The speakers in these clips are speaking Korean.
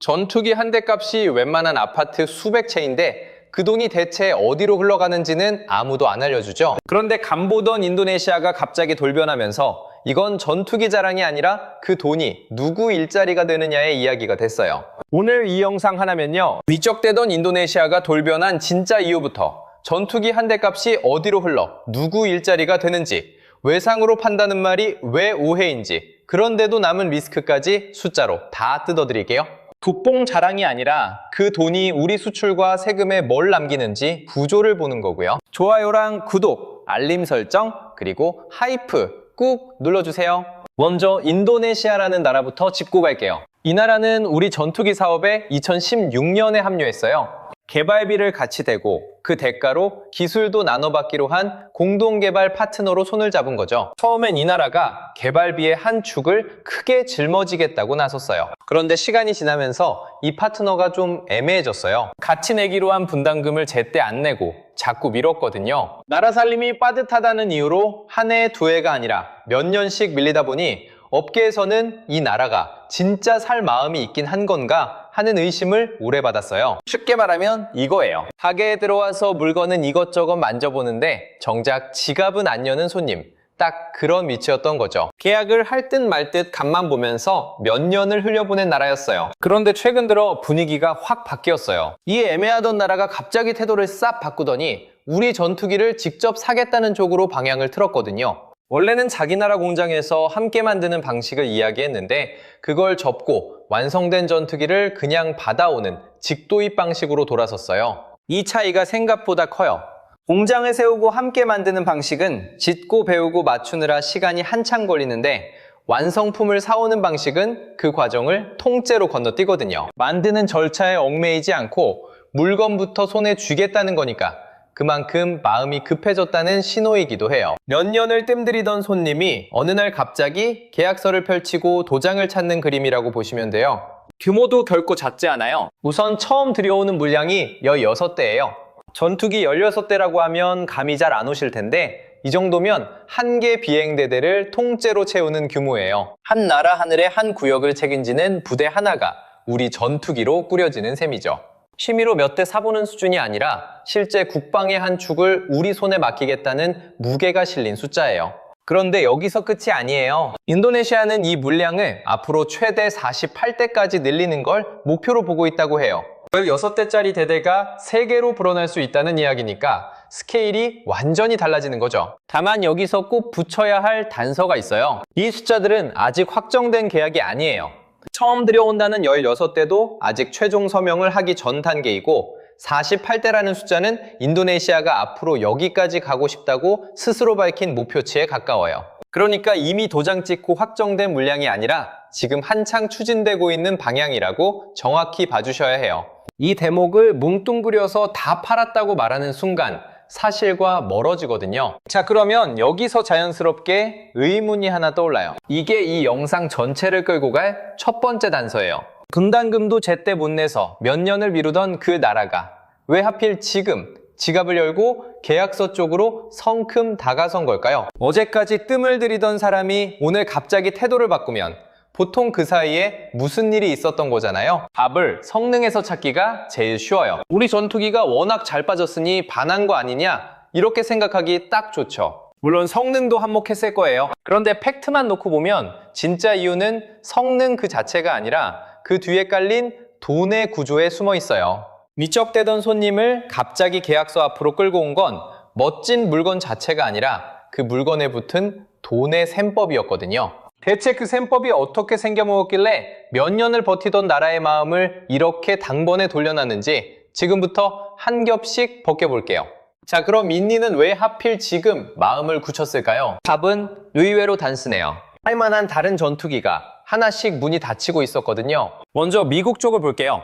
전투기 한 대 값이 웬만한 아파트 수백 채인데 그 돈이 대체 어디로 흘러가는지는 아무도 안 알려주죠. 그런데 간보던 인도네시아가 갑자기 돌변하면서 이건 전투기 자랑이 아니라 그 돈이 누구 일자리가 되느냐의 이야기가 됐어요. 오늘 이 영상 하나면요, 위적되던 인도네시아가 돌변한 진짜 이유부터 전투기 한 대 값이 어디로 흘러 누구 일자리가 되는지, 외상으로 판다는 말이 왜 오해인지, 그런데도 남은 리스크까지 숫자로 다 뜯어드릴게요. 국뽕 자랑이 아니라 그 돈이 우리 수출과 세금에 뭘 남기는지 구조를 보는 거고요. 좋아요랑 구독, 알림 설정, 그리고 하이프 꾹 눌러주세요. 먼저 인도네시아라는 나라부터 짚고 갈게요. 이 나라는 우리 전투기 사업에 2016년에 합류했어요. 개발비를 같이 대고 그 대가로 기술도 나눠받기로 한 공동개발 파트너로 손을 잡은 거죠. 처음엔 이 나라가 개발비의 한 축을 크게 짊어지겠다고 나섰어요. 그런데 시간이 지나면서 이 파트너가 좀 애매해졌어요. 같이 내기로 한 분담금을 제때 안 내고 자꾸 미뤘거든요. 나라 살림이 빠듯하다는 이유로 한 해, 두 해가 아니라 몇 년씩 밀리다 보니 업계에서는 이 나라가 진짜 살 마음이 있긴 한 건가 하는 의심을 오래 받았어요. 쉽게 말하면 이거예요. 가게에 들어와서 물건은 이것저것 만져보는데 정작 지갑은 안 여는 손님. 딱 그런 위치였던 거죠. 계약을 할 듯 말 듯 간만 보면서 몇 년을 흘려보낸 나라였어요. 그런데 최근 들어 분위기가 확 바뀌었어요. 이 애매하던 나라가 갑자기 태도를 싹 바꾸더니 우리 전투기를 직접 사겠다는 쪽으로 방향을 틀었거든요. 원래는 자기 나라 공장에서 함께 만드는 방식을 이야기했는데 그걸 접고 완성된 전투기를 그냥 받아오는 직도입 방식으로 돌아섰어요. 이 차이가 생각보다 커요. 공장을 세우고 함께 만드는 방식은 짓고 배우고 맞추느라 시간이 한참 걸리는데 완성품을 사오는 방식은 그 과정을 통째로 건너뛰거든요. 만드는 절차에 얽매이지 않고 물건부터 손에 쥐겠다는 거니까 그만큼 마음이 급해졌다는 신호이기도 해요. 몇 년을 뜸들이던 손님이 어느 날 갑자기 계약서를 펼치고 도장을 찾는 그림이라고 보시면 돼요. 규모도 결코 작지 않아요. 우선 처음 들여오는 물량이 16대예요. 전투기 16대라고 하면 감이 잘 안 오실 텐데 이 정도면 한 개 비행대대를 통째로 채우는 규모예요. 한 나라 하늘의 한 구역을 책임지는 부대 하나가 우리 전투기로 꾸려지는 셈이죠. 취미로 몇 대 사보는 수준이 아니라 실제 국방의 한 축을 우리 손에 맡기겠다는 무게가 실린 숫자예요. 그런데 여기서 끝이 아니에요. 인도네시아는 이 물량을 앞으로 최대 48대까지 늘리는 걸 목표로 보고 있다고 해요. 16대짜리 대대가 3개로 불어날 수 있다는 이야기니까 스케일이 완전히 달라지는 거죠. 다만 여기서 꼭 붙여야 할 단서가 있어요. 이 숫자들은 아직 확정된 계약이 아니에요. 처음 들여온다는 16대도 아직 최종 서명을 하기 전 단계이고 48대라는 숫자는 인도네시아가 앞으로 여기까지 가고 싶다고 스스로 밝힌 목표치에 가까워요. 그러니까 이미 도장 찍고 확정된 물량이 아니라 지금 한창 추진되고 있는 방향이라고 정확히 봐주셔야 해요. 이 대목을 뭉뚱그려서 다 팔았다고 말하는 순간 사실과 멀어지거든요. 자, 그러면 여기서 자연스럽게 의문이 하나 떠올라요. 이게 이 영상 전체를 끌고 갈 첫 번째 단서예요. 분담금도 제때 못 내서 몇 년을 미루던 그 나라가 왜 하필 지금 지갑을 열고 계약서 쪽으로 성큼 다가선 걸까요? 어제까지 뜸을 들이던 사람이 오늘 갑자기 태도를 바꾸면 보통 그 사이에 무슨 일이 있었던 거잖아요. 답을 성능에서 찾기가 제일 쉬워요. 우리 전투기가 워낙 잘 빠졌으니 반한 거 아니냐? 이렇게 생각하기 딱 좋죠. 물론 성능도 한몫했을 거예요. 그런데 팩트만 놓고 보면 진짜 이유는 성능 그 자체가 아니라 그 뒤에 깔린 돈의 구조에 숨어 있어요. 미적대던 손님을 갑자기 계약서 앞으로 끌고 온 건 멋진 물건 자체가 아니라 그 물건에 붙은 돈의 셈법이었거든요. 대체 그 셈법이 어떻게 생겨먹었길래 몇 년을 버티던 나라의 마음을 이렇게 단번에 돌려놨는지 지금부터 한 겹씩 벗겨볼게요. 자, 그럼 인니는 왜 하필 지금 마음을 굳혔을까요? 답은 의외로 단순해요. 할만한 다른 전투기가 하나씩 문이 닫히고 있었거든요. 먼저 미국 쪽을 볼게요.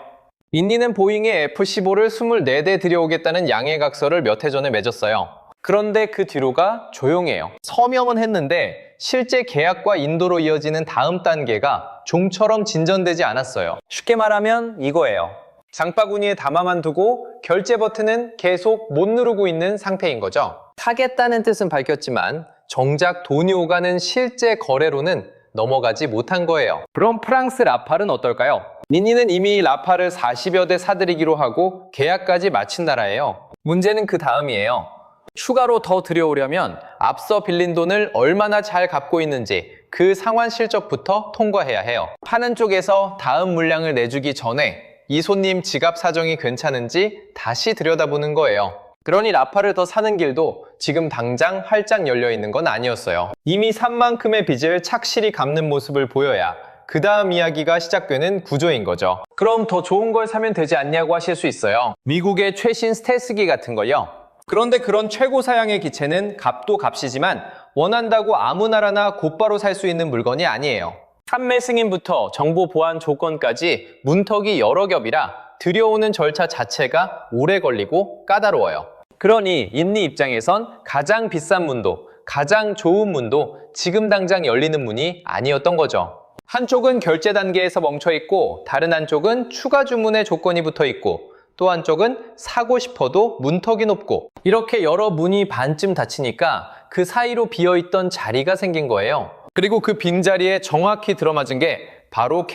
인니는 보잉의 F-15를 24대 들여오겠다는 양해각서를 몇 해 전에 맺었어요. 그런데 그 뒤로가 조용해요. 서명은 했는데 실제 계약과 인도로 이어지는 다음 단계가 좀처럼 진전되지 않았어요. 쉽게 말하면 이거예요. 장바구니에 담아만 두고 결제 버튼은 계속 못 누르고 있는 상태인 거죠. 사겠다는 뜻은 밝혔지만 정작 돈이 오가는 실제 거래로는 넘어가지 못한 거예요. 그럼 프랑스 라팔은 어떨까요? 민니는 이미 라파를 40여 대 사들이기로 하고 계약까지 마친 나라예요. 문제는 그 다음이에요. 추가로 더 들여오려면 앞서 빌린 돈을 얼마나 잘 갚고 있는지 그 상환 실적부터 통과해야 해요. 파는 쪽에서 다음 물량을 내주기 전에 이 손님 지갑 사정이 괜찮은지 다시 들여다보는 거예요. 그러니 라파를 더 사는 길도 지금 당장 활짝 열려 있는 건 아니었어요. 이미 산 만큼의 빚을 착실히 갚는 모습을 보여야 그 다음 이야기가 시작되는 구조인 거죠. 그럼 더 좋은 걸 사면 되지 않냐고 하실 수 있어요. 미국의 최신 스텔스기 같은 걸요. 그런데 그런 최고 사양의 기체는 값도 값이지만 원한다고 아무 나라나 곧바로 살 수 있는 물건이 아니에요. 판매 승인부터 정보 보안 조건까지 문턱이 여러 겹이라 들여오는 절차 자체가 오래 걸리고 까다로워요. 그러니 인니 입장에선 가장 비싼 문도, 가장 좋은 문도 지금 당장 열리는 문이 아니었던 거죠. 한쪽은 결제 단계에서 멈춰 있고 다른 한쪽은 추가 주문의 조건이 붙어 있고 또 한쪽은 사고 싶어도 문턱이 높고 이렇게 여러 문이 반쯤 닫히니까 그 사이로 비어있던 자리가 생긴 거예요. 그리고 그 빈자리에 정확히 들어맞은 게 바로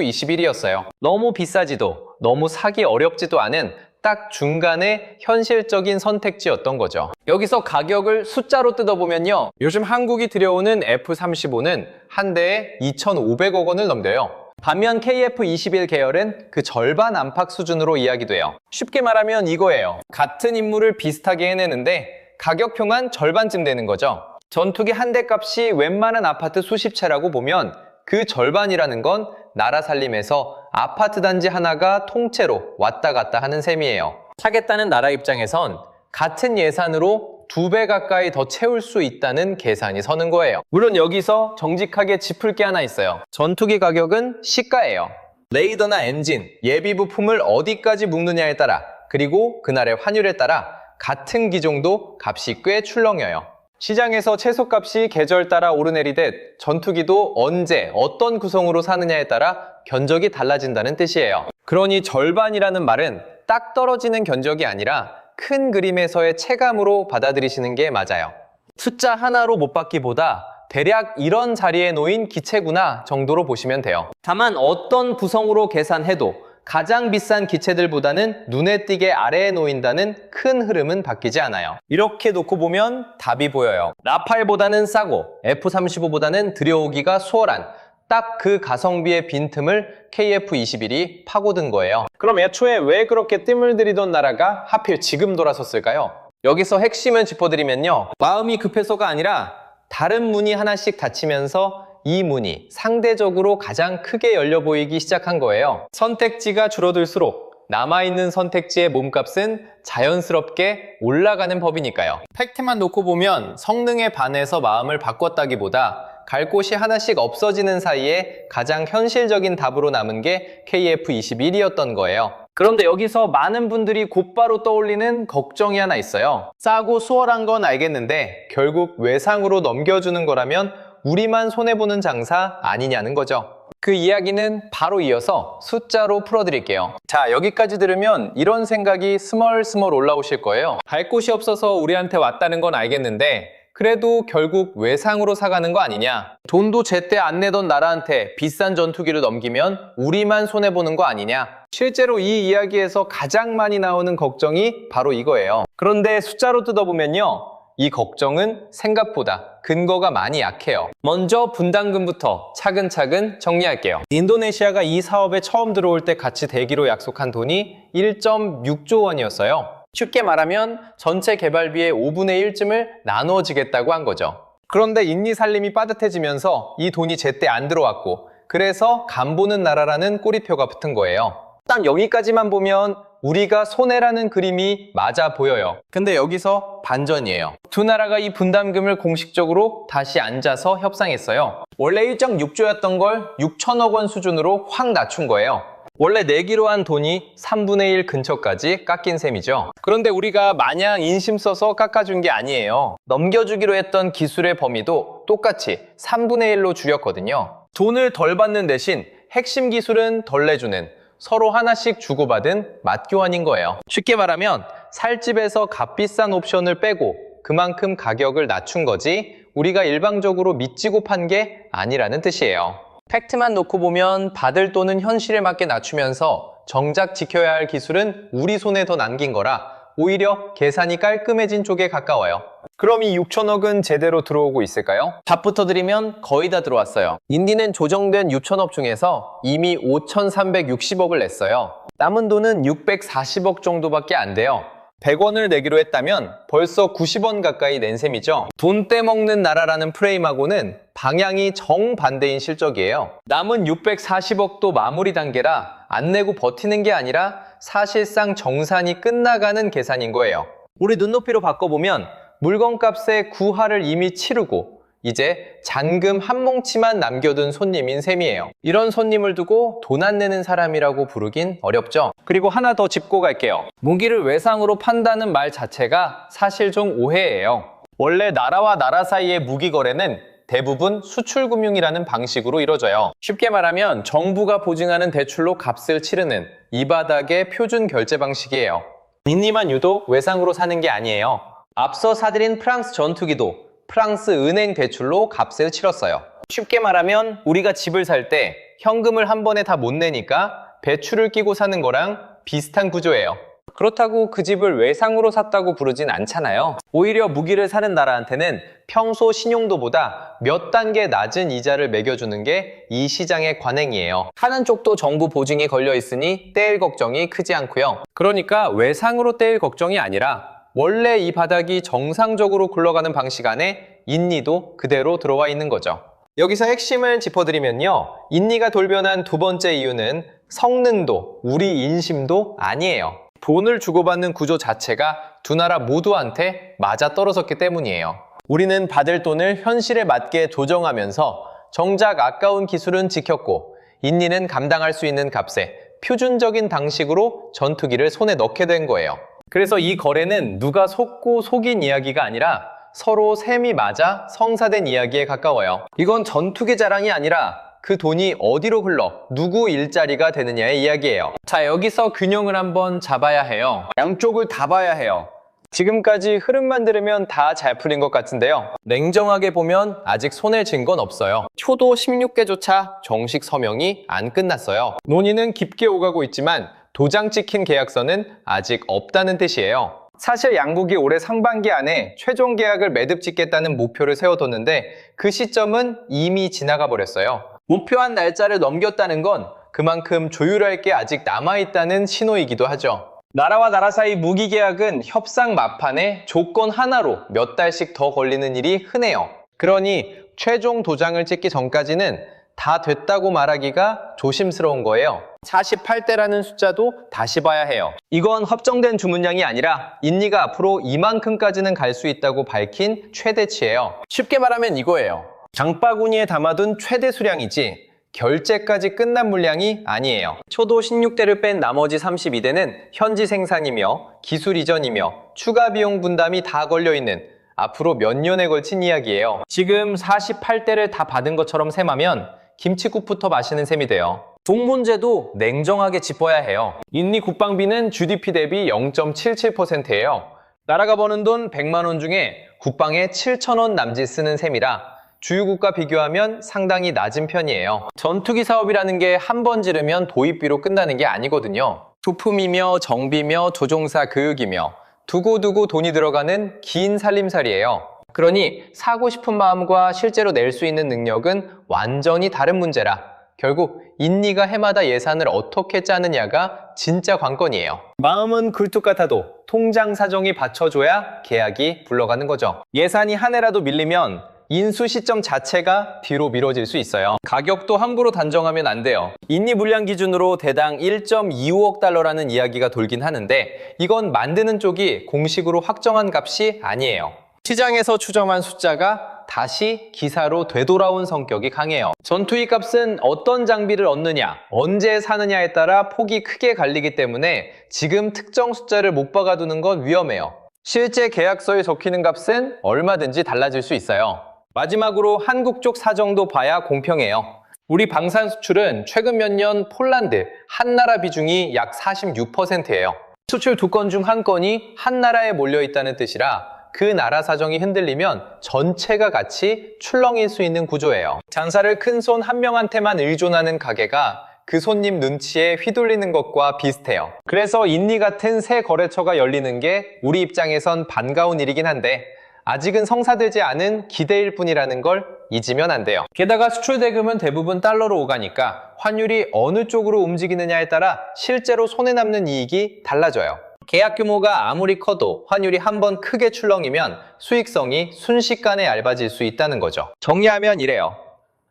KF21이었어요. 너무 비싸지도 너무 사기 어렵지도 않은 딱 중간의 현실적인 선택지였던 거죠. 여기서 가격을 숫자로 뜯어보면요. 요즘 한국이 들여오는 F-35는 한 대에 2,500억 원을 넘겨요. 반면 KF-21 계열은 그 절반 안팎 수준으로 이야기돼요. 쉽게 말하면 이거예요. 같은 임무를 비슷하게 해내는데 가격표만 절반쯤 되는 거죠. 전투기 한 대 값이 웬만한 아파트 수십 채라고 보면 그 절반이라는 건 나라 살림에서 아파트 단지 하나가 통째로 왔다 갔다 하는 셈이에요. 사겠다는 나라 입장에선 같은 예산으로 2배 가까이 더 채울 수 있다는 계산이 서는 거예요. 물론 여기서 정직하게 짚을 게 하나 있어요. 전투기 가격은 시가예요. 레이더나 엔진, 예비 부품을 어디까지 묶느냐에 따라 그리고 그날의 환율에 따라 같은 기종도 값이 꽤 출렁여요. 시장에서 채소값이 계절 따라 오르내리듯 전투기도 언제 어떤 구성으로 사느냐에 따라 견적이 달라진다는 뜻이에요. 그러니 절반이라는 말은 딱 떨어지는 견적이 아니라 큰 그림에서의 체감으로 받아들이시는 게 맞아요. 숫자 하나로 못 받기보다 대략 이런 자리에 놓인 기체구나 정도로 보시면 돼요. 다만 어떤 구성으로 계산해도 가장 비싼 기체들보다는 눈에 띄게 아래에 놓인다는 큰 흐름은 바뀌지 않아요. 이렇게 놓고 보면 답이 보여요. 라팔보다는 싸고 F-35보다는 들여오기가 수월한 딱 그 가성비의 빈틈을 KF-21이 파고든 거예요. 그럼 애초에 왜 그렇게 뜸을 들이던 나라가 하필 지금 돌아섰을까요? 여기서 핵심을 짚어드리면요. 마음이 급해서가 아니라 다른 문이 하나씩 닫히면서 이 문이 상대적으로 가장 크게 열려 보이기 시작한 거예요. 선택지가 줄어들수록 남아있는 선택지의 몸값은 자연스럽게 올라가는 법이니까요. 팩트만 놓고 보면 성능에 반해서 마음을 바꿨다기보다 갈 곳이 하나씩 없어지는 사이에 가장 현실적인 답으로 남은 게 KF-21이었던 거예요. 그런데 여기서 많은 분들이 곧바로 떠올리는 걱정이 하나 있어요. 싸고 수월한 건 알겠는데 결국 외상으로 넘겨주는 거라면 우리만 손해보는 장사 아니냐는 거죠. 그 이야기는 바로 이어서 숫자로 풀어드릴게요. 자, 여기까지 들으면 이런 생각이 스멀스멀 올라오실 거예요. 갈 곳이 없어서 우리한테 왔다는 건 알겠는데 그래도 결국 외상으로 사가는 거 아니냐? 돈도 제때 안 내던 나라한테 비싼 전투기를 넘기면 우리만 손해보는 거 아니냐? 실제로 이 이야기에서 가장 많이 나오는 걱정이 바로 이거예요. 그런데 숫자로 뜯어보면요. 이 걱정은 생각보다 근거가 많이 약해요. 먼저 분담금부터 차근차근 정리할게요. 인도네시아가 이 사업에 처음 들어올 때 같이 대기로 약속한 돈이 1.6조 원이었어요. 쉽게 말하면 전체 개발비의 5분의 1쯤을 나누어지겠다고 한 거죠. 그런데 인니 살림이 빠듯해지면서 이 돈이 제때 안 들어왔고 그래서 간보는 나라라는 꼬리표가 붙은 거예요. 딱 여기까지만 보면 우리가 손해라는 그림이 맞아 보여요. 근데 여기서 반전이에요. 두 나라가 이 분담금을 공식적으로 다시 앉아서 협상했어요. 원래 1.6조였던 걸 6천억 원 수준으로 확 낮춘 거예요. 원래 내기로 한 돈이 3분의 1 근처까지 깎인 셈이죠. 그런데 우리가 마냥 인심 써서 깎아준 게 아니에요. 넘겨주기로 했던 기술의 범위도 똑같이 3분의 1로 줄였거든요. 돈을 덜 받는 대신 핵심 기술은 덜 내주는 서로 하나씩 주고받은 맞교환인 거예요. 쉽게 말하면 살집에서 값비싼 옵션을 빼고 그만큼 가격을 낮춘 거지 우리가 일방적으로 미치고 판 게 아니라는 뜻이에요. 팩트만 놓고 보면 받을 돈은 현실에 맞게 낮추면서 정작 지켜야 할 기술은 우리 손에 더 남긴 거라 오히려 계산이 깔끔해진 쪽에 가까워요. 그럼 이 6천억은 제대로 들어오고 있을까요? 답부터 드리면 거의 다 들어왔어요. 인디는 조정된 6천억 중에서 이미 5,360억을 냈어요. 남은 돈은 640억 정도밖에 안 돼요. 100원을 내기로 했다면 벌써 90원 가까이 낸 셈이죠. 돈 떼먹는 나라라는 프레임하고는 방향이 정반대인 실적이에요. 남은 640억도 마무리 단계라 안 내고 버티는 게 아니라 사실상 정산이 끝나가는 계산인 거예요. 우리 눈높이로 바꿔보면 물건값의 구하를 이미 치르고 이제 잔금 한 뭉치만 남겨둔 손님인 셈이에요. 이런 손님을 두고 돈 안 내는 사람이라고 부르긴 어렵죠. 그리고 하나 더 짚고 갈게요. 무기를 외상으로 판다는 말 자체가 사실 좀 오해예요. 원래 나라와 나라 사이의 무기 거래는 대부분 수출금융이라는 방식으로 이루어져요. 쉽게 말하면 정부가 보증하는 대출로 값을 치르는 이 바닥의 표준 결제 방식이에요. 인니만 유독 외상으로 사는 게 아니에요. 앞서 사드린 프랑스 전투기도 프랑스 은행 대출로 값을 치렀어요. 쉽게 말하면 우리가 집을 살 때 현금을 한 번에 다 못 내니까 배출을 끼고 사는 거랑 비슷한 구조예요. 그렇다고 그 집을 외상으로 샀다고 부르진 않잖아요. 오히려 무기를 사는 나라한테는 평소 신용도보다 몇 단계 낮은 이자를 매겨주는 게 이 시장의 관행이에요. 하는 쪽도 정부 보증이 걸려 있으니 떼일 걱정이 크지 않고요. 그러니까 외상으로 떼일 걱정이 아니라 원래 이 바닥이 정상적으로 굴러가는 방식 안에 인니도 그대로 들어와 있는 거죠. 여기서 핵심을 짚어드리면요. 인니가 돌변한 두 번째 이유는 성능도, 우리 인심도 아니에요. 돈을 주고받는 구조 자체가 두 나라 모두한테 맞아떨어졌기 때문이에요. 우리는 받을 돈을 현실에 맞게 조정하면서 정작 아까운 기술은 지켰고 인니는 감당할 수 있는 값에 표준적인 방식으로 전투기를 손에 넣게 된 거예요. 그래서 이 거래는 누가 속고 속인 이야기가 아니라 서로 셈이 맞아 성사된 이야기에 가까워요. 이건 전투기 자랑이 아니라 그 돈이 어디로 흘러 누구 일자리가 되느냐의 이야기예요. 자, 여기서 균형을 한번 잡아야 해요. 양쪽을 다 봐야 해요. 지금까지 흐름만 들으면 다 잘 풀린 것 같은데요. 냉정하게 보면 아직 손에 쥔 건 없어요. 초도 16개조차 정식 서명이 안 끝났어요. 논의는 깊게 오가고 있지만 도장 찍힌 계약서는 아직 없다는 뜻이에요. 사실 양국이 올해 상반기 안에 최종 계약을 매듭 짓겠다는 목표를 세워뒀는데 그 시점은 이미 지나가 버렸어요. 목표한 날짜를 넘겼다는 건 그만큼 조율할 게 아직 남아있다는 신호이기도 하죠. 나라와 나라 사이 무기 계약은 협상 막판에 조건 하나로 몇 달씩 더 걸리는 일이 흔해요. 그러니 최종 도장을 찍기 전까지는 다 됐다고 말하기가 조심스러운 거예요. 48대라는 숫자도 다시 봐야 해요. 이건 확정된 주문량이 아니라 인니가 앞으로 이만큼까지는 갈 수 있다고 밝힌 최대치예요. 쉽게 말하면 이거예요. 장바구니에 담아둔 최대 수량이지 결제까지 끝난 물량이 아니에요. 초도 16대를 뺀 나머지 32대는 현지 생산이며 기술 이전이며 추가 비용 분담이 다 걸려있는 앞으로 몇 년에 걸친 이야기예요. 지금 48대를 다 받은 것처럼 셈하면 김치국부터 마시는 셈이 돼요. 돈 문제도 냉정하게 짚어야 해요. 인니 국방비는 GDP 대비 0.77%예요. 나라가 버는 돈 100만 원 중에 국방에 7,000원 남짓 쓰는 셈이라 주유국과 비교하면 상당히 낮은 편이에요. 전투기 사업이라는 게 한 번 지르면 도입비로 끝나는 게 아니거든요. 부품이며 정비며 조종사 교육이며 두고두고 돈이 들어가는 긴 살림살이에요. 그러니 사고 싶은 마음과 실제로 낼 수 있는 능력은 완전히 다른 문제라 결국 인니가 해마다 예산을 어떻게 짜느냐가 진짜 관건이에요. 마음은 굴뚝 같아도 통장 사정이 받쳐줘야 계약이 굴러가는 거죠. 예산이 한 해라도 밀리면 인수 시점 자체가 뒤로 미뤄질 수 있어요. 가격도 함부로 단정하면 안 돼요. 인니 물량 기준으로 대당 1.25억 달러라는 이야기가 돌긴 하는데 이건 만드는 쪽이 공식으로 확정한 값이 아니에요. 시장에서 추정한 숫자가 다시 기사로 되돌아온 성격이 강해요. 전투기 값은 어떤 장비를 얻느냐, 언제 사느냐에 따라 폭이 크게 갈리기 때문에 지금 특정 숫자를 못 박아두는 건 위험해요. 실제 계약서에 적히는 값은 얼마든지 달라질 수 있어요. 마지막으로 한국 쪽 사정도 봐야 공평해요. 우리 방산 수출은 최근 몇 년 폴란드, 한 나라 비중이 약 46%예요. 수출 두 건 중 한 건이 한 나라에 몰려 있다는 뜻이라 그 나라 사정이 흔들리면 전체가 같이 출렁일 수 있는 구조예요. 장사를 큰 손 한 명한테만 의존하는 가게가 그 손님 눈치에 휘둘리는 것과 비슷해요. 그래서 인리 같은 새 거래처가 열리는 게 우리 입장에선 반가운 일이긴 한데 아직은 성사되지 않은 기대일 뿐이라는 걸 잊으면 안 돼요. 게다가 수출 대금은 대부분 달러로 오가니까 환율이 어느 쪽으로 움직이느냐에 따라 실제로 손에 남는 이익이 달라져요. 계약 규모가 아무리 커도 환율이 한번 크게 출렁이면 수익성이 순식간에 얇아질 수 있다는 거죠. 정리하면 이래요.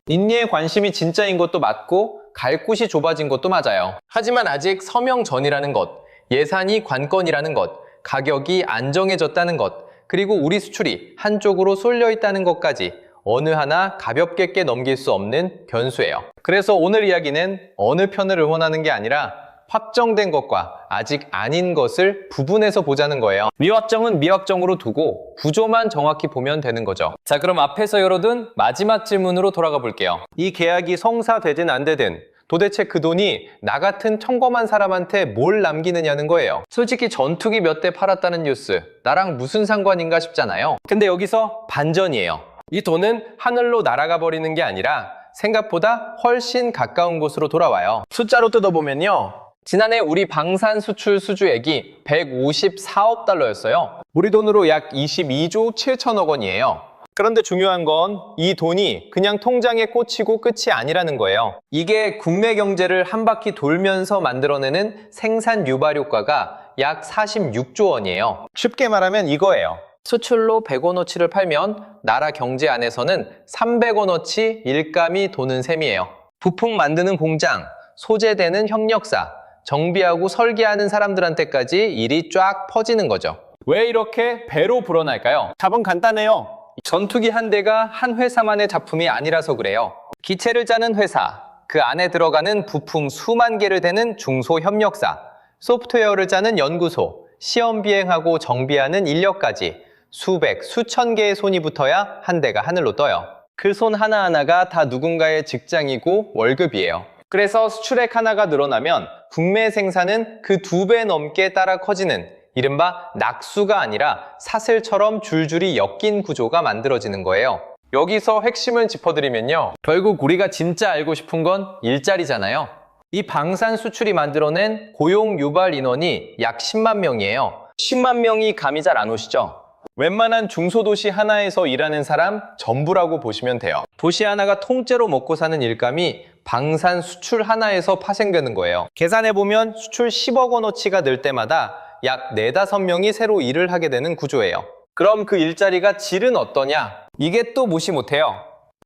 인리에 관심이 진짜인 것도 맞고 갈 곳이 좁아진 것도 맞아요. 하지만 아직 서명 전이라는 것, 예산이 관건이라는 것, 가격이 안정해졌다는 것, 그리고 우리 수출이 한쪽으로 쏠려 있다는 것까지 어느 하나 가볍게 넘길 수 없는 변수예요. 그래서 오늘 이야기는 어느 편을 응원하는 게 아니라 확정된 것과 아직 아닌 것을 부분해서 보자는 거예요. 미확정은 미확정으로 두고 구조만 정확히 보면 되는 거죠. 자, 그럼 앞에서 열어둔 마지막 질문으로 돌아가 볼게요. 이 계약이 성사되든 안 되든 도대체 그 돈이 나 같은 평범한 사람한테 뭘 남기느냐는 거예요. 솔직히 전투기 몇 대 팔았다는 뉴스 나랑 무슨 상관인가 싶잖아요. 근데 여기서 반전이에요. 이 돈은 하늘로 날아가 버리는 게 아니라 생각보다 훨씬 가까운 곳으로 돌아와요. 숫자로 뜯어보면요, 지난해 우리 방산 수출 수주액이 154억 달러였어요. 우리 돈으로 약 22조 7천억 원이에요. 그런데 중요한 건 이 돈이 그냥 통장에 꽂히고 끝이 아니라는 거예요. 이게 국내 경제를 한 바퀴 돌면서 만들어내는 생산 유발 효과가 약 46조 원이에요. 쉽게 말하면 이거예요. 수출로 100원어치를 팔면 나라 경제 안에서는 300원어치 일감이 도는 셈이에요. 부품 만드는 공장, 소재되는 협력사, 정비하고 설계하는 사람들한테까지 일이 쫙 퍼지는 거죠. 왜 이렇게 배로 불어날까요? 답은 간단해요. 전투기 한 대가 한 회사만의 작품이 아니라서 그래요. 기체를 짜는 회사, 그 안에 들어가는 부품 수만 개를 대는 중소협력사, 소프트웨어를 짜는 연구소, 시험 비행하고 정비하는 인력까지 수백, 수천 개의 손이 붙어야 한 대가 하늘로 떠요. 그 손 하나하나가 다 누군가의 직장이고 월급이에요. 그래서 수출액 하나가 늘어나면 국내 생산은 그 2배 넘게 따라 커지는 이른바 낙수가 아니라 사슬처럼 줄줄이 엮인 구조가 만들어지는 거예요. 여기서 핵심을 짚어드리면요, 결국 우리가 진짜 알고 싶은 건 일자리잖아요. 이 방산 수출이 만들어낸 고용 유발 인원이 약 10만 명이에요. 10만 명이 감이 잘 안 오시죠? 웬만한 중소도시 하나에서 일하는 사람 전부라고 보시면 돼요. 도시 하나가 통째로 먹고 사는 일감이 방산 수출 하나에서 파생되는 거예요. 계산해보면 수출 10억 원어치가 늘 때마다 약 4-5명이 새로 일을 하게 되는 구조예요. 그럼 그 일자리가 질은 어떠냐? 이게 또 무시 못해요.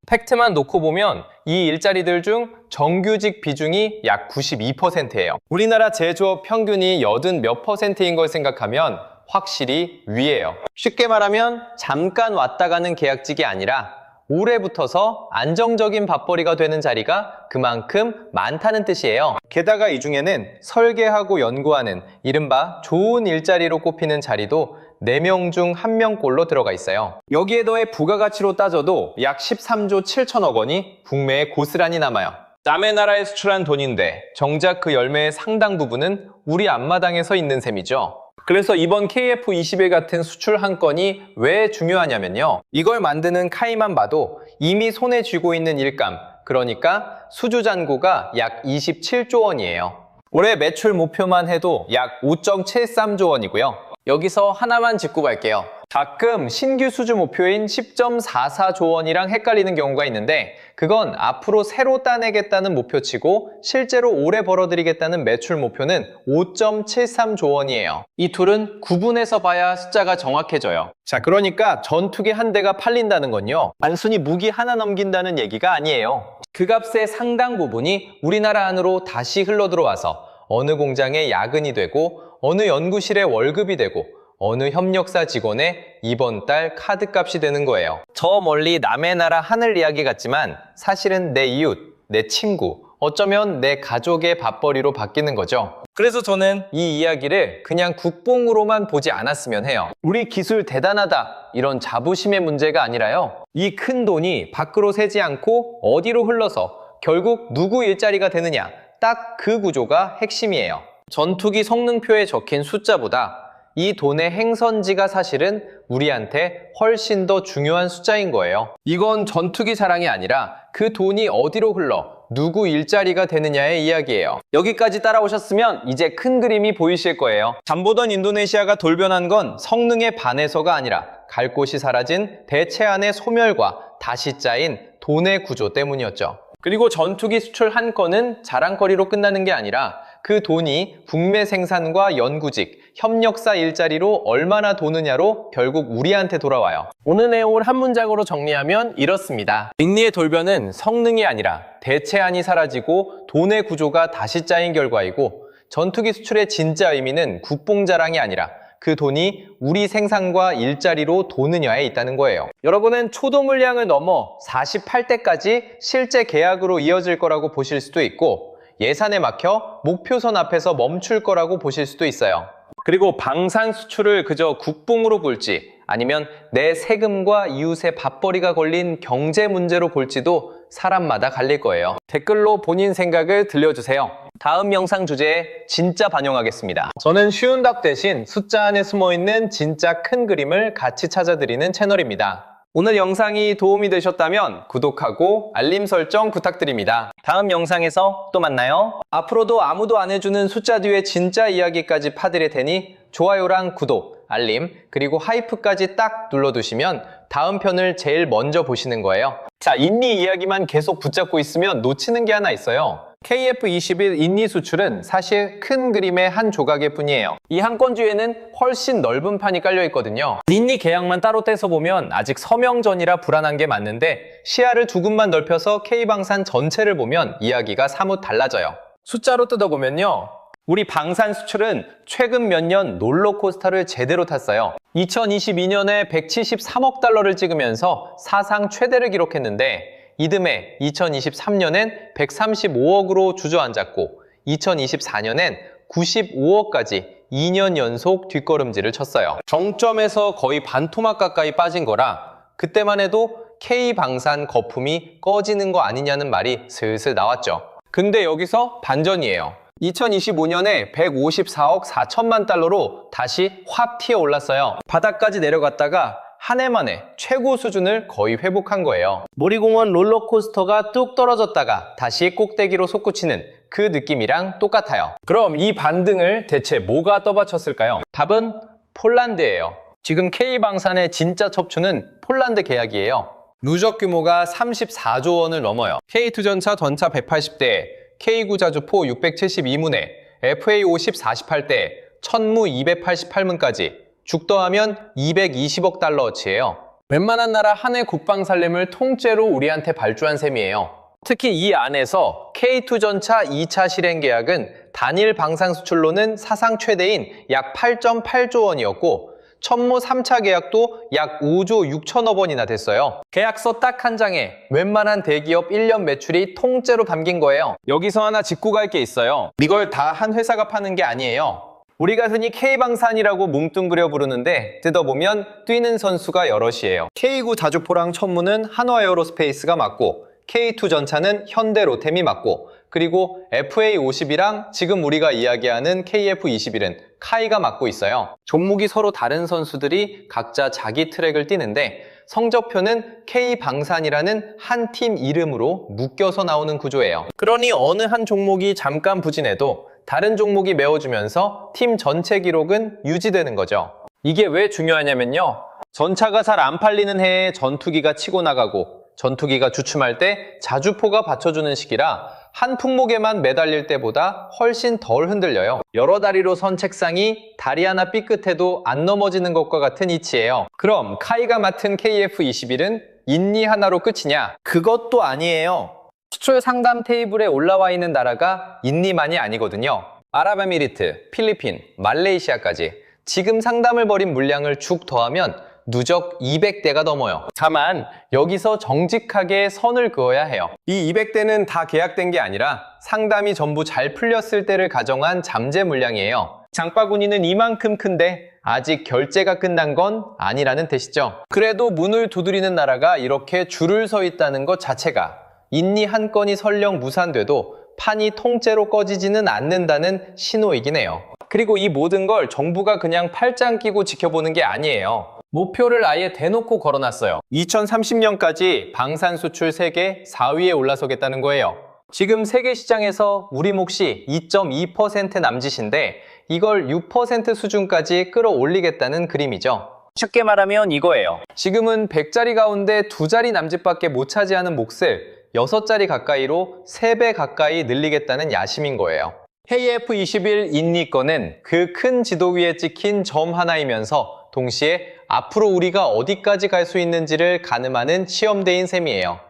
팩트만 놓고 보면 이 일자리들 중 정규직 비중이 약 92%예요. 우리나라 제조업 평균이 80몇 %인 걸 생각하면 확실히 위예요. 쉽게 말하면 잠깐 왔다 가는 계약직이 아니라 오래 붙어서 안정적인 밥벌이가 되는 자리가 그만큼 많다는 뜻이에요. 게다가 이 중에는 설계하고 연구하는 이른바 좋은 일자리로 꼽히는 자리도 4명 중 1명꼴로 들어가 있어요. 여기에 더해 부가가치로 따져도 약 13조 7천억 원이 국내에 고스란히 남아요. 남의 나라에 수출한 돈인데 정작 그 열매의 상당 부분은 우리 앞마당에 서 있는 셈이죠. 그래서 이번 KF21 같은 수출 한 건이 왜 중요하냐면요, 이걸 만드는 카이만 봐도 이미 손에 쥐고 있는 일감, 그러니까 수주잔고가 약 27조 원이에요. 올해 매출 목표만 해도 약 5.73조 원이고요. 여기서 하나만 짚고 갈게요. 가끔 신규 수주 목표인 10.44조 원이랑 헷갈리는 경우가 있는데 그건 앞으로 새로 따내겠다는 목표치고 실제로 올해 벌어들이겠다는 매출 목표는 5.73조 원이에요. 이 둘은 구분해서 봐야 숫자가 정확해져요. 자, 그러니까 전투기 한 대가 팔린다는 건요, 단순히 무기 하나 넘긴다는 얘기가 아니에요. 그 값의 상당 부분이 우리나라 안으로 다시 흘러들어와서 어느 공장의 야근이 되고 어느 연구실의 월급이 되고 어느 협력사 직원의 이번 달 카드값이 되는 거예요. 저 멀리 남의 나라 하늘 이야기 같지만 사실은 내 이웃, 내 친구, 어쩌면 내 가족의 밥벌이로 바뀌는 거죠. 그래서 저는 이 이야기를 그냥 국뽕으로만 보지 않았으면 해요. 우리 기술 대단하다 이런 자부심의 문제가 아니라요, 이 큰 돈이 밖으로 새지 않고 어디로 흘러서 결국 누구 일자리가 되느냐, 딱 그 구조가 핵심이에요. 전투기 성능표에 적힌 숫자보다 이 돈의 행선지가 사실은 우리한테 훨씬 더 중요한 숫자인 거예요. 이건 전투기 자랑이 아니라 그 돈이 어디로 흘러 누구 일자리가 되느냐의 이야기예요. 여기까지 따라오셨으면 이제 큰 그림이 보이실 거예요. 잠보던 인도네시아가 돌변한 건 성능에 반해서가 아니라 갈 곳이 사라진 대체안의 소멸과 다시 짜인 돈의 구조 때문이었죠. 그리고 전투기 수출 한 건은 자랑거리로 끝나는 게 아니라 그 돈이 북매 생산과 연구직, 협력사 일자리로 얼마나 도느냐로 결국 우리한테 돌아와요. 오늘 내용을 한 문장으로 정리하면 이렇습니다. 인리의 돌변은 성능이 아니라 대체안이 사라지고 돈의 구조가 다시 짜인 결과이고, 전투기 수출의 진짜 의미는 국뽕 자랑이 아니라 그 돈이 우리 생산과 일자리로 도느냐에 있다는 거예요. 여러분은 초도 물량을 넘어 48대까지 실제 계약으로 이어질 거라고 보실 수도 있고, 예산에 막혀 목표선 앞에서 멈출 거라고 보실 수도 있어요. 그리고 방산 수출을 그저 국뽕으로 볼지, 아니면 내 세금과 이웃의 밥벌이가 걸린 경제 문제로 볼지도 사람마다 갈릴 거예요. 댓글로 본인 생각을 들려주세요. 다음 영상 주제에 진짜 반영하겠습니다. 저는 쉬운 답 대신 숫자 안에 숨어있는 진짜 큰 그림을 같이 찾아드리는 채널입니다. 오늘 영상이 도움이 되셨다면 구독하고 알림 설정 부탁드립니다. 다음 영상에서 또 만나요. 앞으로도 아무도 안 해주는 숫자 뒤에 진짜 이야기까지 파드릴 테니 좋아요랑 구독, 알림, 그리고 하이프까지 딱 눌러두시면 다음 편을 제일 먼저 보시는 거예요. 자, 인리 이야기만 계속 붙잡고 있으면 놓치는 게 하나 있어요. KF21 인리 수출은 사실 큰 그림의 한 조각일 뿐이에요. 이 한 건 뒤에는 훨씬 넓은 판이 깔려 있거든요. 인리 계약만 따로 떼서 보면 아직 서명전이라 불안한 게 맞는데, 시야를 조금만 넓혀서 K방산 전체를 보면 이야기가 사뭇 달라져요. 숫자로 뜯어보면요, 우리 방산 수출은 최근 몇 년 롤러코스터를 제대로 탔어요. 2022년에 173억 달러를 찍으면서 사상 최대를 기록했는데, 이듬해 2023년엔 135억으로 주저앉았고 2024년엔 95억까지 2년 연속 뒷걸음질을 쳤어요. 정점에서 거의 반토막 가까이 빠진 거라 그때만 해도 K방산 거품이 꺼지는 거 아니냐는 말이 슬슬 나왔죠. 근데 여기서 반전이에요. 2025년에 154억 4천만 달러로 다시 확 튀어 올랐어요. 바닥까지 내려갔다가 한 해 만에 최고 수준을 거의 회복한 거예요. 놀이공원 롤러코스터가 뚝 떨어졌다가 다시 꼭대기로 솟구치는 그 느낌이랑 똑같아요. 그럼 이 반등을 대체 뭐가 떠받쳤을까요? 답은 폴란드예요. 지금 K방산의 진짜 척추는 폴란드 계약이에요. 누적 규모가 34조 원을 넘어요. K2전차 전차 180대, K9 자주포 672문에, FA50 48대, 천무 288문까지 죽 더하면 220억 달러어치예요. 웬만한 나라 한 해 국방 살림을 통째로 우리한테 발주한 셈이에요. 특히 이 안에서 K2 전차 2차 실행 계약은 단일 방산 수출로는 사상 최대인 약 8.8조 원이었고, 천무 3차 계약도 약 5조 6천억 원이나 됐어요. 계약서 딱 한 장에 웬만한 대기업 1년 매출이 통째로 담긴 거예요. 여기서 하나 짚고 갈 게 있어요. 이걸 다 한 회사가 파는 게 아니에요. 우리가 흔히 K방산이라고 뭉뚱그려 부르는데 뜯어보면 뛰는 선수가 여럿이에요. K9 자주포랑 천무는 한화에어로스페이스가 맡고, K2 전차는 현대로템이 맡고, 그리고 FA50이랑 지금 우리가 이야기하는 KF21은 카이가 맡고 있어요. 종목이 서로 다른 선수들이 각자 자기 트랙을 뛰는데, 성적표는 K방산이라는 한 팀 이름으로 묶여서 나오는 구조예요. 그러니 어느 한 종목이 잠깐 부진해도 다른 종목이 메워주면서 팀 전체 기록은 유지되는 거죠. 이게 왜 중요하냐면요, 전차가 잘 안 팔리는 해에 전투기가 치고 나가고, 전투기가 주춤할 때 자주포가 받쳐주는 시기라 한 품목에만 매달릴 때보다 훨씬 덜 흔들려요. 여러 다리로 선 책상이 다리 하나 삐끗해도 안 넘어지는 것과 같은 이치예요. 그럼 카이가 맡은 KF21은 인리 하나로 끝이냐? 그것도 아니에요. 수출 상담 테이블에 올라와 있는 나라가 인리만이 아니거든요. 아랍에미리트, 필리핀, 말레이시아까지 지금 상담을 벌인 물량을 쭉 더하면 누적 200대가 넘어요. 다만 여기서 정직하게 선을 그어야 해요. 이 200대는 다 계약된 게 아니라 상담이 전부 잘 풀렸을 때를 가정한 잠재 물량이에요. 장바구니는 이만큼 큰데 아직 결제가 끝난 건 아니라는 뜻이죠. 그래도 문을 두드리는 나라가 이렇게 줄을 서 있다는 것 자체가 인리 한 건이 설령 무산돼도 판이 통째로 꺼지지는 않는다는 신호이긴 해요. 그리고 이 모든 걸 정부가 그냥 팔짱 끼고 지켜보는 게 아니에요. 목표를 아예 대놓고 걸어놨어요. 2030년까지 방산 수출 세계 4위에 올라서겠다는 거예요. 지금 세계 시장에서 우리 몫이 2.2% 남짓인데 이걸 6% 수준까지 끌어올리겠다는 그림이죠. 쉽게 말하면 이거예요. 지금은 100자리 가운데 2자리 남짓밖에 못 차지하는 몫을 6자리 가까이로 3배 가까이 늘리겠다는 야심인 거예요. KF21 인니건은 그 큰 지도 위에 찍힌 점 하나이면서 동시에 앞으로 우리가 어디까지 갈 수 있는지를 가늠하는 시험대인 셈이에요.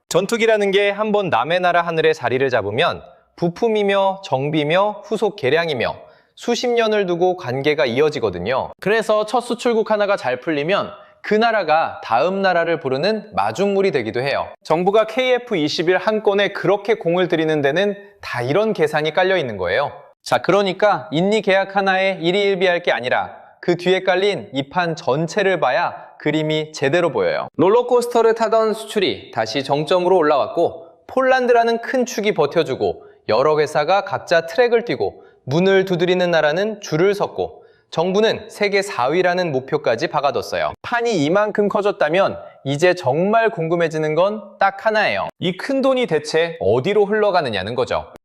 전투기라는 게 한번 남의 나라 하늘에 자리를 잡으면 부품이며 정비며 후속 개량이며 수십 년을 두고 관계가 이어지거든요. 그래서 첫 수출국 하나가 잘 풀리면 그 나라가 다음 나라를 부르는 마중물이 되기도 해요. 정부가 KF21 한 건에 그렇게 공을 들이는 데는 다 이런 계산이 깔려 있는 거예요. 자, 그러니까 인니 계약 하나에 일희일비할 게 아니라 그 뒤에 깔린 이 판 전체를 봐야 그림이 제대로 보여요. 롤러코스터를 타던 수출이 다시 정점으로 올라왔고 폴란드라는 큰 축이 버텨주고 여러 회사가 각자 트랙을 뛰고 문을 두드리는 나라는 줄을 섰고 정부는 세계 4위라는 목표까지 박아뒀어요. 판이 이만큼 커졌다면 이제 정말 궁금해지는 건 딱 하나예요. 이 큰 돈이 대체 어디로 흘러가느냐는 거죠.